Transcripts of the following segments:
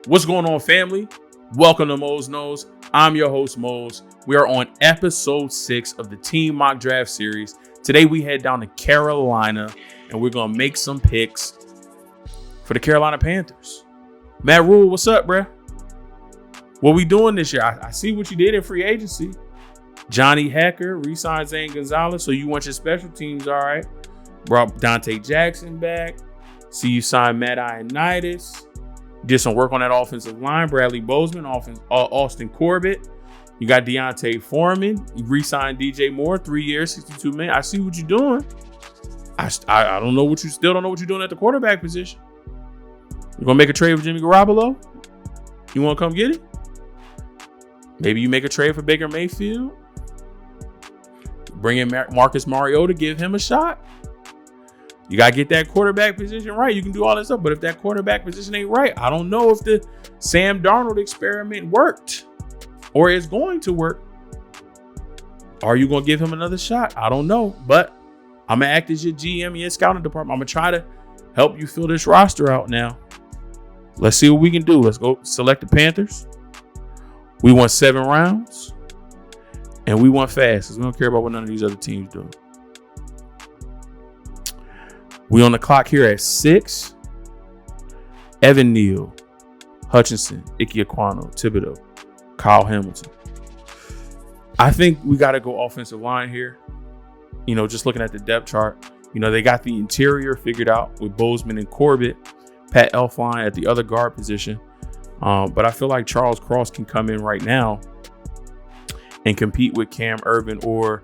What's going on, family? Welcome to Mose Knows. I'm your host, Mose. We are on episode 6 of the Team Mock Draft series. Today, we head down to Carolina, and we're going to make some picks for the Carolina Panthers. Matt Rule, what's up, bruh? What we doing this year? I see what you did in free agency. Johnny Hecker re-signed Zane Gonzalez, so you want your special teams, all right. Brought Dante Jackson back. See you signed Matt Ioannidis. Did some work on that offensive line. Bradley Bozeman, Austin Corbett. You got Deontay Foreman. You re-signed DJ Moore, 3 years, $62 million. I see what you're doing. I don't know what you still don't know what you're doing at the quarterback position. You gonna make a trade with Jimmy Garoppolo? You want to come get it? Maybe you make a trade for Baker Mayfield. Bring in Marcus Mariota, give him a shot. You got to get that quarterback position right. You can do all this stuff. But if that quarterback position ain't right, I don't know if the Sam Darnold experiment worked or is going to work. Are you going to give him another shot? I don't know. But I'm going to act as your GM and your scouting department. I'm going to try to help you fill this roster out now. Let's see what we can do. Let's go select the Panthers. We won 7 rounds. And we won fast because we don't care about what none of these other teams do. We on the clock here at 6. Evan Neal, Hutchinson, Ike Ekwonu, Thibodeau, Kyle Hamilton. I think we got to go offensive line here. You know, just looking at the depth chart, you know, they got the interior figured out with Bozeman and Corbett, Pat Elflein at the other guard position. But I feel like Charles Cross can come in right now and compete with Cam Irvin or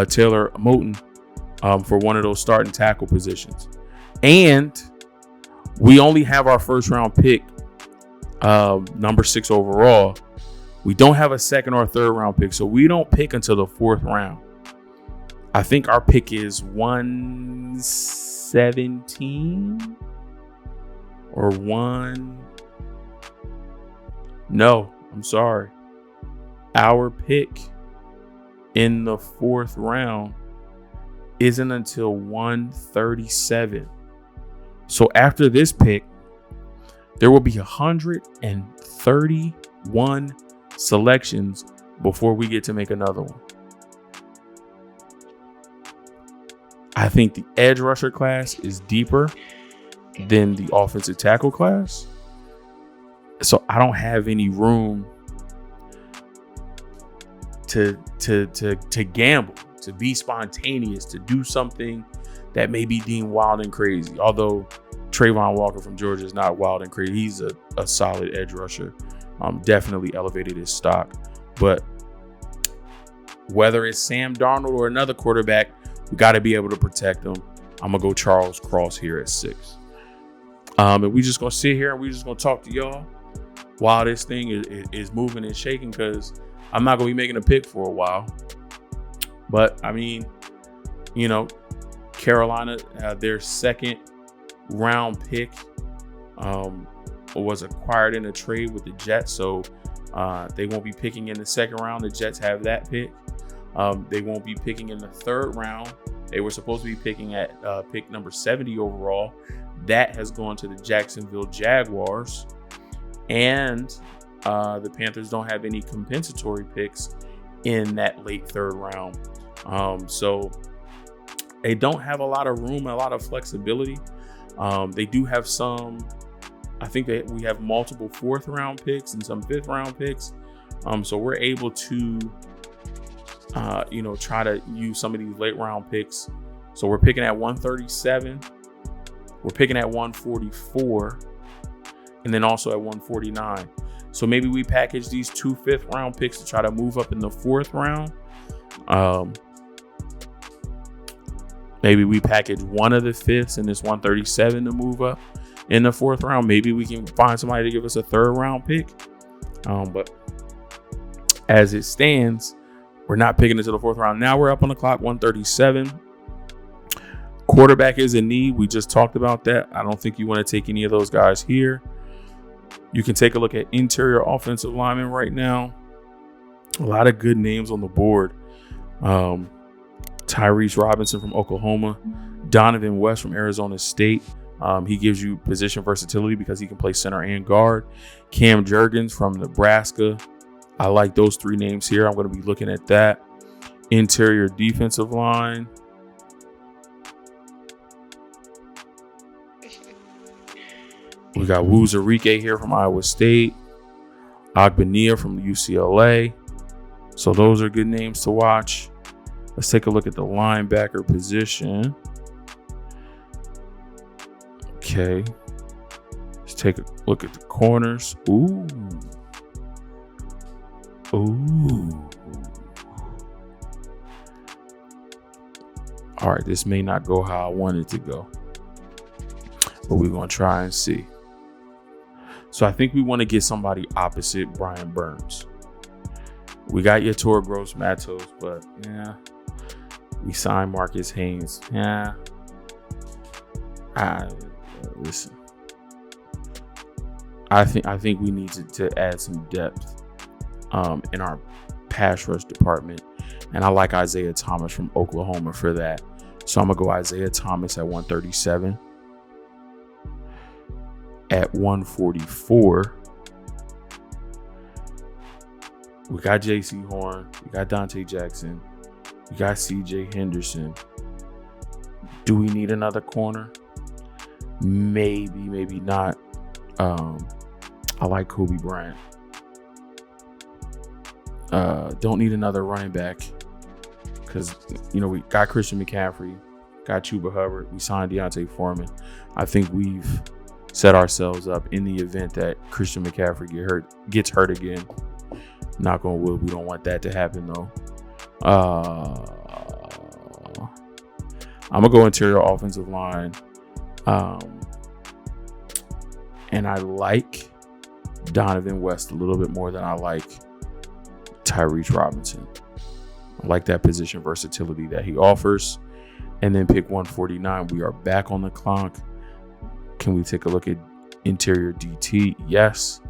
Taylor Moton for one of those starting tackle positions. And we only have our first round pick, number 6 overall. We don't have a second or third round pick, so we don't pick until the 4th round. I think our pick is 117 or No, I'm sorry. Our pick in the 4th round isn't until 137. So after this pick, there will be 131 selections before we get to make another one. I think the edge rusher class is deeper than the offensive tackle class. So I don't have any room to gamble, to be spontaneous, to do something that may be deemed wild and crazy. Although Trayvon Walker from Georgia is not wild and crazy. He's a solid edge rusher. Definitely elevated his stock. But whether it's Sam Darnold or another quarterback, we got to be able to protect them. I'm going to go Charles Cross here at 6. And we just going to sit here and we just going to talk to y'all while this thing is moving and shaking, because I'm not going to be making a pick for a while. But, I mean, you know, Carolina, their 2nd round pick was acquired in a trade with the Jets. So they won't be picking in the 2nd round. The Jets have that pick. They won't be picking in the 3rd round. They were supposed to be picking at pick number 70 overall. That has gone to the Jacksonville Jaguars. And the Panthers don't have any compensatory picks in that late 3rd round. So they don't have a lot of room, a lot of flexibility. They do have some, I think we have multiple 4th round picks and some 5th round picks. So we're able to, try to use some of these late round picks. So we're picking at 137. We're picking at 144. And then also at 149. So maybe we package these 2 5th round picks to try to move up in the 4th round. Maybe we package one of the 5ths in this 137 to move up in the 4th round. Maybe we can find somebody to give us a 3rd round pick. But as it stands, we're not picking into the 4th round. Now we're up on the clock, 137. Quarterback is a need. We just talked about that. I don't think you want to take any of those guys here. You can take a look at interior offensive linemen right now. A lot of good names on the board. Tyrese Robinson from Oklahoma, Donovan West from Arizona State. He gives you position versatility because he can play center and guard. Cam Jurgens from Nebraska. I like those three names here. I'm going to be looking at that. Interior defensive line. We got Wuzurike here from Iowa State. Ogbania from UCLA. So those are good names to watch. Let's take a look at the linebacker position. Okay. Let's take a look at the corners. Ooh. All right, this may not go how I want it to go, but we're going to try and see. So I think we want to get somebody opposite Brian Burns. We got Yator Gross Matos, but yeah. We signed Marcus Haynes. Yeah. Listen. I think we need to add some depth in our pass rush department. And I like Isaiah Thomas from Oklahoma for that. So I'm going to go Isaiah Thomas at 137. At 144, we got J.C. Horn, we got Dante Jackson, we got C.J. Henderson. Do we need another corner? Maybe not. I like Kobe Bryant. Don't need another running back because, we got Christian McCaffrey, got Chuba Hubbard, we signed Deontay Foreman. I think we've set ourselves up in the event that Christian McCaffrey gets hurt again. Knock on wood, we don't want that to happen though. I'm gonna go interior offensive line, and I like Donovan West a little bit more than I like Tyrese Robinson. I like that position versatility that he offers. And then pick 149. We are back on the clock. Can we take a look at interior DT? Yes.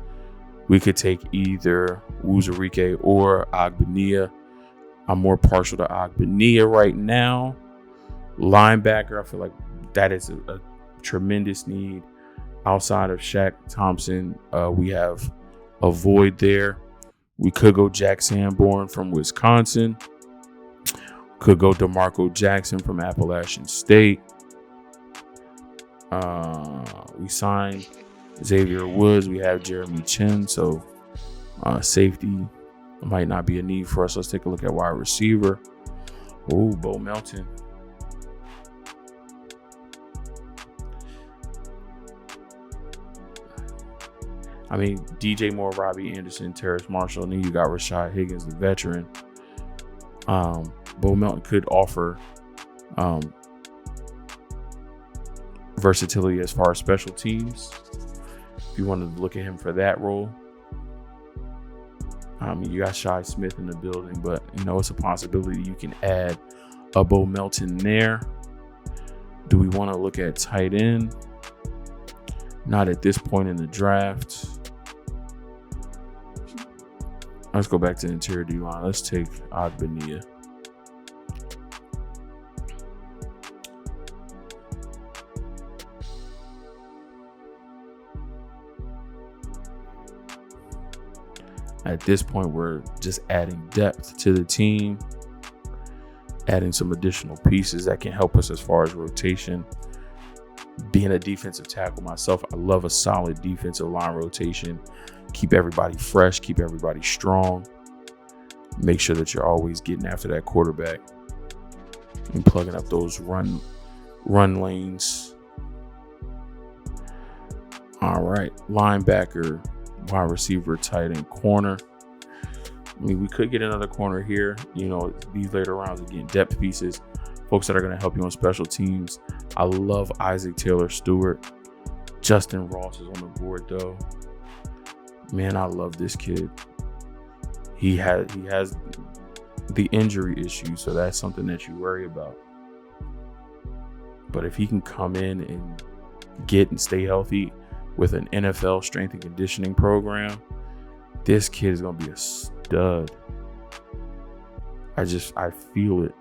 We could take either Wuzurike or Ogbania. I'm more partial to Ogbania right now. Linebacker, I feel like that is a tremendous need. Outside of Shaq Thompson, we have a void there. We could go Jack Sanborn from Wisconsin. Could go DeMarco Jackson from Appalachian State. We signed Xavier Woods. We have Jeremy Chin. So safety might not be a need for us. Let's take a look at wide receiver. Oh, Bo Melton. I mean, DJ Moore, Robbie Anderson, Terrace Marshall, and then you got Rashad Higgins, the veteran. Bo Melton could offer versatility as far as special teams. If you wanted to look at him for that role. You got Shi Smith in the building, but it's a possibility you can add a Bo Melton there. Do we want to look at tight end? Not at this point in the draft. Let's go back to the interior D-line. Let's take Ogbania. At this point, we're just adding depth to the team, adding some additional pieces that can help us as far as rotation. Being a defensive tackle myself, I love a solid defensive line rotation. Keep everybody fresh, keep everybody strong. Make sure that you're always getting after that quarterback and plugging up those run lanes. All right, linebacker, wide receiver, tight end, corner. I mean, we could get another corner here. These later rounds are getting depth pieces, folks that are going to help you on special teams. I love Isaac Taylor Stewart. Justin Ross is on the board though. Man, I love this kid. He has the injury issue, so that's something that you worry about. But if he can come in and get and stay healthy with an NFL strength and conditioning program, this kid is going to be a stud. I feel it.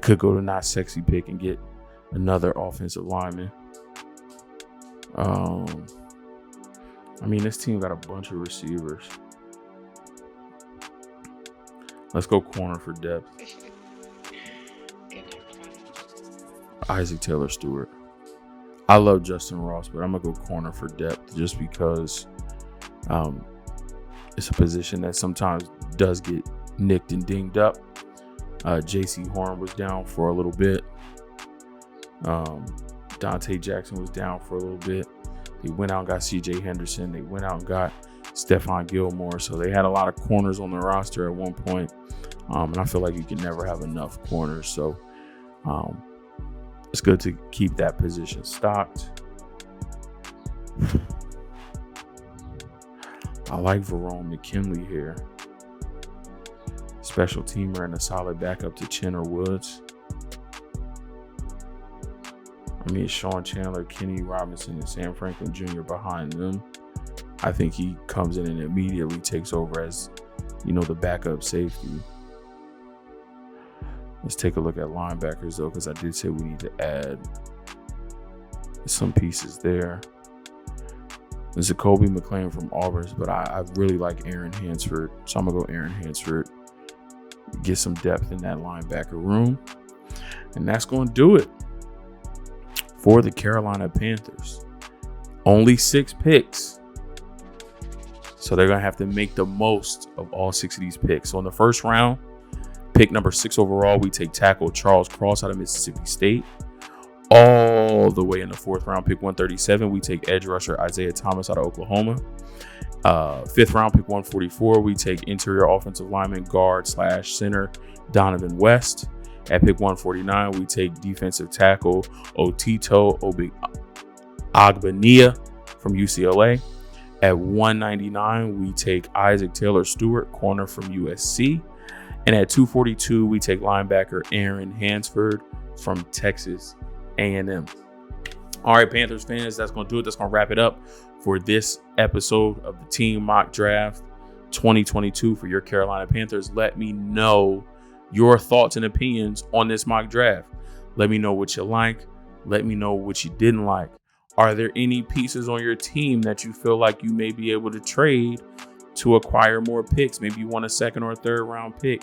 could go to not sexy pick and get another offensive lineman. This team got a bunch of receivers. Let's go corner for depth. Isaac Taylor Stewart. I love Justin Ross, but I'm going to go corner for depth just because it's a position that sometimes does get nicked and dinged up. J.C. Horn was down for a little bit. Dante Jackson was down for a little bit. They went out and got C.J. Henderson. They went out and got Stephon Gilmore. So they had a lot of corners on the roster at one point. And I feel like you can never have enough corners. So it's good to keep that position stocked. I like Verone McKinley here. Special teamer and a solid backup to Chenner Woods. Sean Chandler, Kenny Robinson, and Sam Franklin Jr. behind them. I think he comes in and immediately takes over as, the backup safety. Let's take a look at linebackers, though, because I did say we need to add some pieces there. There's a Kobe McLean from Auburn, but I really like Aaron Hansford, so I'm going to go Aaron Hansford. Get some depth in that linebacker room. And that's going to do it for the Carolina Panthers. Only 6 picks. So they're going to have to make the most of all 6 of these picks. So in the first round, pick number 6 overall, we take tackle Charles Cross out of Mississippi State. All the way in the 4th round, pick 137, we take edge rusher Isaiah Thomas out of Oklahoma. 5th round, pick 144, we take interior offensive lineman guard / center Donovan West. At pick 149, we take defensive tackle Otito Ogbania from UCLA. At 199, we take Isaac Taylor Stewart, corner from USC. And at 242, we take linebacker Aaron Hansford from Texas A&M. All right, Panthers fans, that's going to do it. That's going to wrap it up for this episode of the Team Mock Draft 2022 for your Carolina Panthers. Let me know your thoughts and opinions on this mock draft. Let me know what you like. Let me know what you didn't like. Are there any pieces on your team that you feel like you may be able to trade to acquire more picks? Maybe you want a 2nd or 3rd round pick.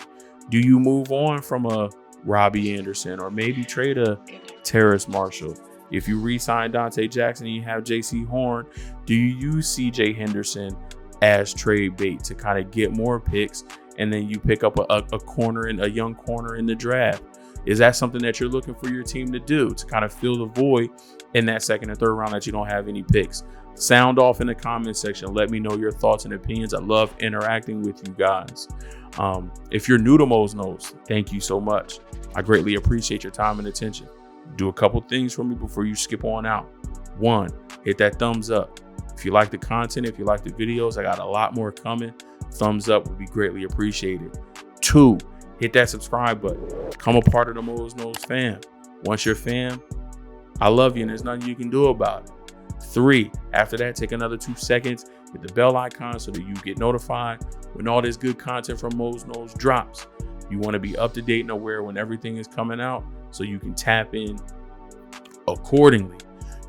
Do you move on from a Robbie Anderson or maybe trade a Terrace Marshall? If you re-sign Dante Jackson and you have J.C. Horn, do you use C.J. Henderson as trade bait to kind of get more picks, and then you pick up a corner and a young corner in the draft? Is that something that you're looking for your team to do to kind of fill the void in that 2nd and 3rd round that you don't have any picks? Sound off in the comment section. Let me know your thoughts and opinions. I love interacting with you guys. If you're new to Mose Knows, thank you so much. I greatly appreciate your time and attention. Do a couple things for me before you skip on out. 1, hit that thumbs up. If you like the content, if you like the videos, I got a lot more coming. Thumbs up would be greatly appreciated. 2, hit that subscribe button. Become a part of the Mose Knows fam. Once you're fam, I love you and there's nothing you can do about it. 3, after that, take another 2 seconds, hit the bell icon so that you get notified when all this good content from Mose Knows drops. You want to be up to date and aware when everything is coming out so you can tap in accordingly.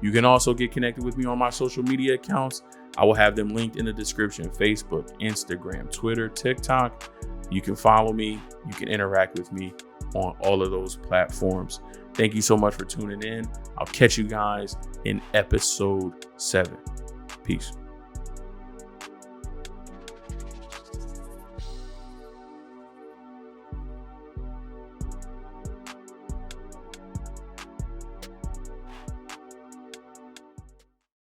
You can also get connected with me on my social media accounts. I will have them linked in the description: Facebook, Instagram, Twitter, TikTok. You can follow me. You can interact with me on all of those platforms. Thank you so much for tuning in. I'll catch you guys in episode 7. Peace.